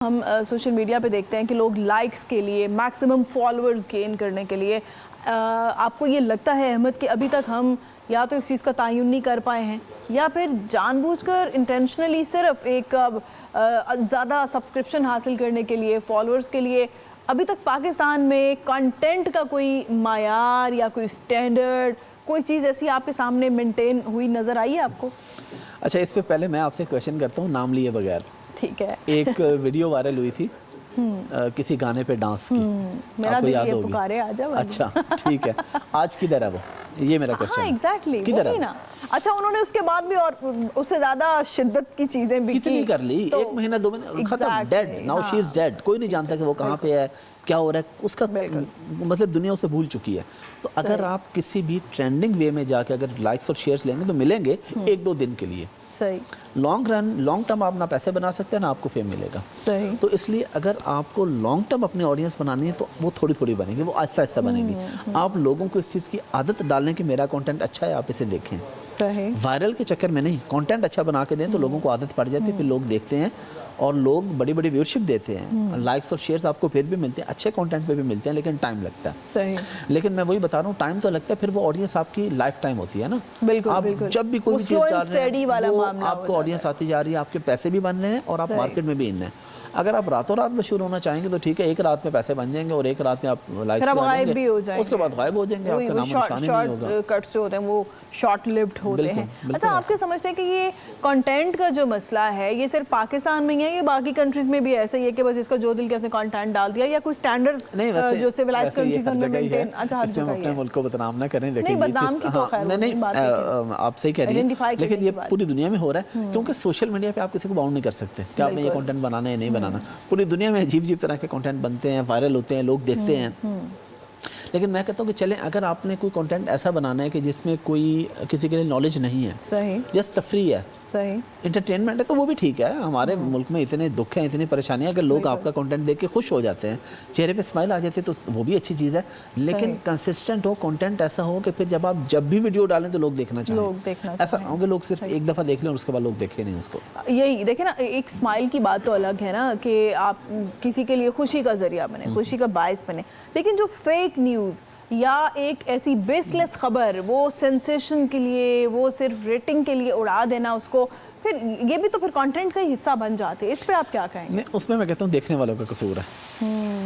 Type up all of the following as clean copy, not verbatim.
हम social media पे देखते हैं कि लोग लाइक्स के लिए, मैक्सिमम फॉलोअर्स गेन करने के लिए, आपको ये लगता है अहमद कि अभी तक हम या तो इस चीज़ का तयन नहीं कर पाए हैं या फिर जानबूझकर इंटेंशनली सिर्फ एक ज़्यादा सब्सक्रिप्शन हासिल करने के लिए, फॉलोअर्स के लिए अभी तक पाकिस्तान में कंटेंट का कोई मायार या कोई स्टैंडर्ड, कोई चीज़ ऐसी आपके सामने मेंटेन हुई नज़र आई है आपको? अच्छा, इस पे पहले मैं आपसे क्वेश्चन करता हूँ नाम लिए बगैर। ठीक है। एक वीडियो वायरल हुई थी किसी गाने पे डांस की, मेरा आपको याद होगी? अच्छा ठीक है, आज किधर है वो, ये मेरा क्वेश्चन। हाँ एग्जैक्टली, किधर है ना? अच्छा, उन्होंने उसके बाद भी और उससे ज्यादा शिद्दत की चीजें भी कितनी कर ली, तो एक महीना 2 महीने खत्म, dead, now she is dead. कोई नहीं जानता कि वो कहाँ पे है, क्या हो रहा है, उसका मतलब दुनिया उसे भूल चुकी है। तो अगर आप किसी भी ट्रेंडिंग वे में जाके अगर लाइक्स और शेयर्स लेंगे तो मिलेंगे 1-2 दिन के लिए, सही। लॉन्ग टर्म आप ना पैसे बना सकते हैं ना आपको फेम मिलेगा, सही। तो इसलिए अगर आपको लॉन्ग टर्म अपनी ऑडियंस बनानी है तो वो थोड़ी थोड़ी बनेगी, वो आहिस्ता आहिस्ता बनेगी। आप लोगों को इस चीज़ की आदत डालने की मेरा कंटेंट अच्छा है, आप इसे देखें, सही। वायरल के चक्कर में नहीं, कंटेंट अच्छा बना के दें तो लोगों को आदत पड़ जाती है, फिर लोग देखते हैं और लोग बड़ी बड़ी व्यूअरशिप देते हैं, लाइक्स और शेयर्स आपको फिर भी मिलते हैं, अच्छे कंटेंट पे भी मिलते हैं, लेकिन टाइम लगता है, सही। लेकिन मैं वही बता रहा हूँ, टाइम तो लगता है, फिर वो ऑडियंस आपकी लाइफ टाइम होती है ना। बिल्कुल, आप बिल्कुल। जब भी कोई भी चीज़ डाल रहे हैं वो आपको ऑडियंस आती जा रही है, आपके पैसे भी बन रहे हैं और आप मार्केट में भी इन हैं। अगर आप रातों रात मशहूर होना चाहेंगे तो ठीक है, एक रात में पैसे बन जाएंगे और एक रात में आप लाइक्स भी हो जाएंगे, उसके बाद गायब हो जाएंगे, आपका नाम निशान नहीं होगा। कट्स जो होते हैं वो शॉर्ट लिव्ड होते हैं। अच्छा, आपके समझते हैं कि ये कंटेंट का जो मसला है ये सिर्फ पाकिस्तान में ही है या बाकी कंट्रीज में भी ऐसा ही है कि बस इसका जो दिल के उसने कंटेंट डाल दिया, या कोई स्टैंडर्ड्स जो सिविलाइज्ड कंट्रीज में मेंटेन? अच्छा, इसमें अपने मुल्क को बदनाम ना करें, लेकिन ये चीज नहीं, आप सही कह रही हैं, लेकिन ये पूरी दुनिया में हो रहा है, क्योंकि सोशल मीडिया पे आप किसी को बाउंड नहीं कर सकते कि आपने ये कंटेंट बनाना है नहीं बनाना। पूरी दुनिया में अजीब अजीब तरह के कंटेंट बनते हैं, वायरल होते हैं, लोग देखते हैं। लेकिन मैं कहता हूँ कि चलें, अगर आपने कोई कंटेंट ऐसा बनाना है कि जिसमें कोई किसी के लिए नॉलेज नहीं है, सही, जस्ट तफरी है, सही, इंटरटेनमेंट है, तो वो भी ठीक है। हमारे मुल्क में इतने दुख हैं, इतनी परेशानियां, अगर लोग आपका कंटेंट देख के खुश हो जाते हैं, चेहरे पे स्माइल आ जाती है, तो वो भी अच्छी चीज़ है। लेकिन कंसिस्टेंट हो, कंटेंट ऐसा हो कि फिर जब आप जब भी वीडियो डालें तो लोग देखना चाहें। ऐसा होंगे लोग सिर्फ एक दफ़ा देख लें और उसके बाद लोग देखें नहीं उसको। यही देखें ना, एक स्माइल की बात तो अलग है ना कि आप किसी के लिए खुशी का जरिया बने, खुशी का बायस बने, लेकिन जो फेक न्यूज़ या एक ऐसी बेसलेस खबर, वो सेंसेशन के लिए, वो सिर्फ रेटिंग के लिए उड़ा देना उसको, फिर ये भी तो फिर कंटेंट का ही हिस्सा बन जाते हैं। इस पे आप क्या कहेंगे? उसमें मैं कहता हूँ देखने वालों का कसूर है।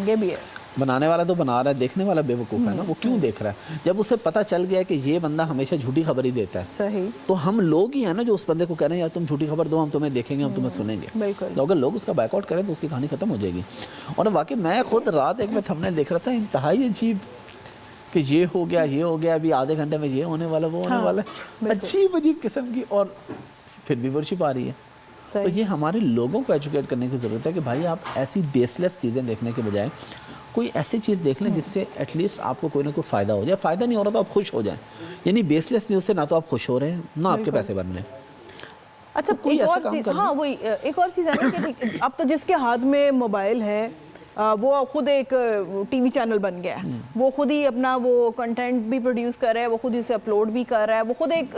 ये भी है, बनाने वाला तो बना रहा है, देखने वाला बेवकूफ़ है ना, वो क्यों देख रहा है? जब उसे पता चल गया कि ये बंदा हमेशा झूठी खबर ही देता है, सही, तो हम लोग ही हैं ना जो उस बंदे को कह रहे हैं यार तुम झूठी खबर दो, हम तुम्हें देखेंगे, हम तुम्हें सुनेंगे। तो अगर लोग उसका बैकआउट करें तो उसकी कहानी खत्म हो जाएगी। और वाकई मैं खुद रात एक में थंबनेल देख रहा था, इंतहाई अजीब कि ये हो गया, अभी आधे घंटे में ये होने वाला, वो होने वाला है, अजीब किस्म की, और फिर भी वर्शिप आ रही है। तो ये हमारे लोगों को एजुकेट करने की ज़रूरत है कि भाई आप ऐसी बेसलेस चीज़ें देखने के बजाय कोई ऐसी चीज़ देख लें जिससे एटलीस्ट आपको कोई ना कोई फ़ायदा हो जाए। फ़ायदा नहीं हो रहा तो आप खुश हो जाएं, यानी बेसलेस न्यूज़ से ना तो आप खुश हो रहे हैं ना आपके पैसे बन रहे हैं। अच्छा, कोई ऐसा काम कर, हाँ वही एक और चीज़ है ना कि अब तो जिसके हाथ में मोबाइल है वो खुद एक टीवी चैनल बन गया है, वो खुद ही अपना वो कंटेंट भी प्रोड्यूस कर रहा है, वो खुद ही उसे अपलोड भी कर रहा है, वो खुद एक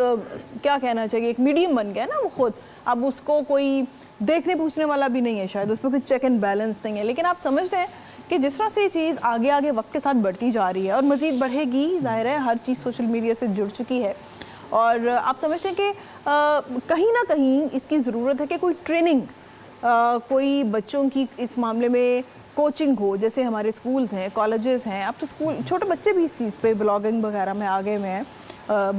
क्या कहना चाहिए, एक मीडियम बन गया है ना वो खुद। अब उसको कोई देखने पूछने वाला भी नहीं है, शायद उस पर कोई चेक एंड बैलेंस नहीं है। लेकिन आप समझते हैं कि जिस तरह से ये चीज़ आगे आगे वक्त के साथ बढ़ती जा रही है और मज़ीद बढ़ेगी, ज़ाहिर है हर चीज़ सोशल मीडिया से जुड़ चुकी है, और आप समझते हैं कि कहीं ना कहीं इसकी ज़रूरत है कि कोई ट्रेनिंग, कोई बच्चों की इस मामले में कोचिंग हो, जैसे हमारे स्कूल्स हैं, कॉलेजेस हैं, अब तो स्कूल छोटे बच्चे भी इस चीज़ पे व्लॉगिंग वगैरह में आगे में हैं,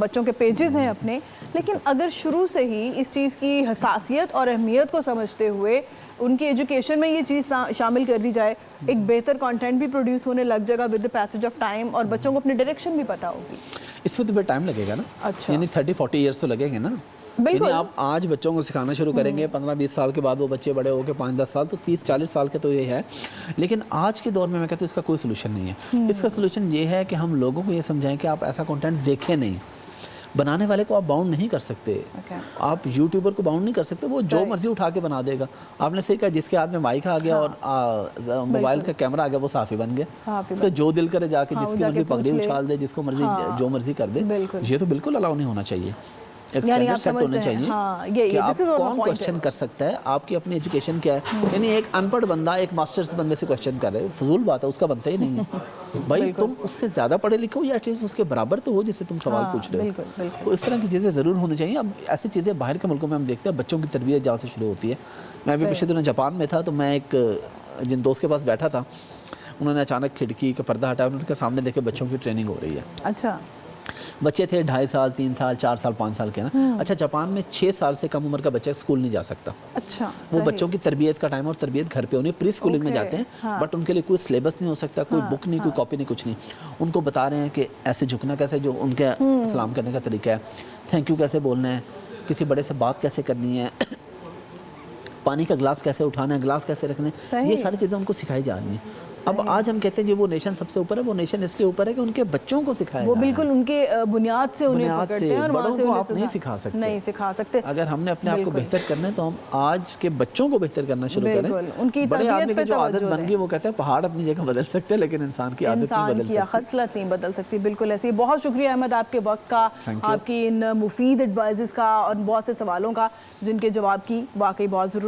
बच्चों के पेजेस हैं अपने। लेकिन अगर शुरू से ही इस चीज़ की हसासियत और अहमियत को समझते हुए उनकी एजुकेशन में ये चीज़ शामिल कर दी जाए, एक बेहतर कंटेंट भी प्रोड्यूस होने लग जाएगा with the passage of time, और बच्चों को अपनी डायरेक्शन भी पता होगी। इसमें तो बड़ा टाइम लगेगा ना, अच्छा, यानी 30-40 ईयर्स तो लगेंगे ना। यानी आप आज बच्चों को सिखाना शुरू करेंगे, 15-20 साल के बाद वो बच्चे बड़े होकर 5-10 साल, तो 30-40 साल के तो ये है। लेकिन आज के दौर में मैं कहता हूँ इसका कोई सोल्यूशन नहीं है। इसका सोल्यूशन ये है कि हम लोगों को ये समझाएं कि आप ऐसा कंटेंट देखें नहीं, बनाने वाले को आप बाउंड नहीं कर सकते, आप यूट्यूबर को बाउंड नहीं कर सकते, वो जो मर्जी उठा के बना देगा। आपने सही कहा, जिसके हाथ में माइक आ गया और मोबाइल का कैमरा आ गया वो साफ़ी बन गया, उसका जो दिल करे जाके जिसकी मर्जी पगड़ी उछाल दे, जिसको मर्जी जो मर्जी कर दे, ये तो बिल्कुल अलाउ नहीं होना चाहिए। एक स्टैंडर्ड सेट होना चाहिए कि आप कौन क्वेश्चन कर सकता है, आपकी अपनी एजुकेशन क्या है। यानी एक अनपढ़ बंदा एक मास्टर्स बंदे से क्वेश्चन कर रहे है, फजूल बात है, उसका बनता ही नहीं है। भाई तुम उससे ज़्यादा पढ़े लिखो या एटलीस्ट उसके बराबर तो हो जिससे तुम सवाल पूछ रहे हो। तो इस तरह की चीज़ें ज़रूर होनी चाहिए। अब ऐसी चीज़ें बाहर के मुल्कों में हम देखते हैं, बच्चों की तरबियत जहाँ से शुरू होती है। मैं अभी पिछले दिनों जापान में था, तो मैं एक जिन दोस्त के पास बैठा था, उन्होंने अचानक खिड़की का पर्दा हटाया, उनके सामने देखे बच्चों की ट्रेनिंग हो रही है। अच्छा, बच्चे थे 2.5 साल, 3 साल, 4 साल, 5 साल के ना। अच्छा, जापान में 6 साल से कम उम्र का बच्चा स्कूल नहीं जा सकता। अच्छा, वो बच्चों की तरबियत का टाइम, और तरबियत घर पे होनी, प्री स्कूलिंग में जाते हैं, बट उनके लिए कोई सिलेबस नहीं हो सकता, कोई बुक नहीं, कोई कॉपी नहीं, कुछ नहीं। उनको बता रहे हैं कि ऐसे झुकना कैसे, जो उनके सलाम करने का तरीका है, थैंक यू कैसे बोलना है, किसी बड़े से बात कैसे करनी है, पानी का गिलास कैसे उठाना है, गिलास कैसे रखना है, ये सारी चीज़ें उनको सिखाई जा रही हैं। अब आज हम कहते हैं कि वो नेशन सबसे ऊपर है, वो नेशन इसलिए ऊपर है कि उनके बच्चों को सिखाया, वो बिल्कुल उनके बुनियाद से उन्हें पकड़ते हैं, और बड़ों को आप नहीं सिखा सकते, नहीं सिखा सकते। अगर हमने अपने आप को बेहतर करना है तो हम आज के बच्चों को बेहतर करना शुरू करें। उनकी बड़े आदमी की जो आदत बन गई, वो कहते हैं पहाड़ अपनी जगह बदल सकते हैं, लेकिन इंसान की आदत नहीं बदल सकती, खसलत नहीं बदल सकती। बिल्कुल ऐसी। बहुत शुक्रिया अहमद आपके वक्त का, आपकी इन मुफीद एडवाइजेस का और बहुत से सवालों का जिनके जवाब की वाकई बहुत जरूरत